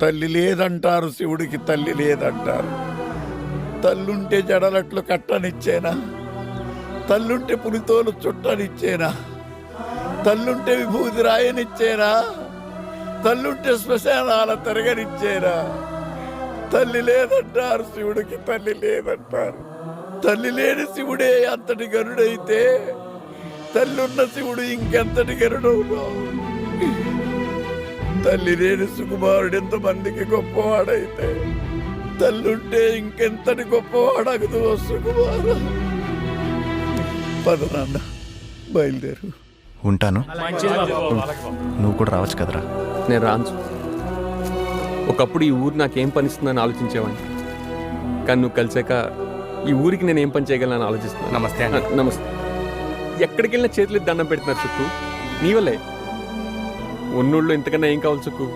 తల్లి లేదంటారు, శివుడికి తల్లి లేదంటారు. తల్లుంటే జడలట్లు కట్టనిచ్చేనా? తల్లుంటే పులితోలు చుట్టనిచ్చేనా? తల్లుంటే విభూతి రాయనిచ్చేనా? తల్లుంటే శ్మశానాల తిరగనిచ్చేనా? తల్లి లేదంటారు, శివుడికి తల్లి లేదంటారు. తల్లి లేని శివుడే అంతటి గరుడైతే తల్లున్న శివుడు ఇంకెంతటి గరుడవును? తల్లి లేని సుకుమారుడు ఎంతమందికి గొప్పవాడైతే తల్లుంటే ఇంకెంతటి గొప్పవాడగదు సుకుమార. పద నాన్న, బయలుదేరు. ఉంటాను. నువ్వు కూడా రావచ్చు కదరా. నేను రాను. ఒకప్పుడు ఈ ఊరు నాకేం పనిస్తుందని ఆలోచించేవాడిని, కానీ నువ్వు కలిసాక ఈ ఊరికి నేను ఏం పని చేయగలను ఆలోచిస్తున్నాను. నమస్తే అన్న. నమస్తే. ఎక్కడికి వెళ్ళినా చేతులు దండం పెడుతున్నారు సుక్కు, నీ వల్లే. ఉన్నోళ్ళు ఇంతకన్నా ఏం కావాలి సుక్కు?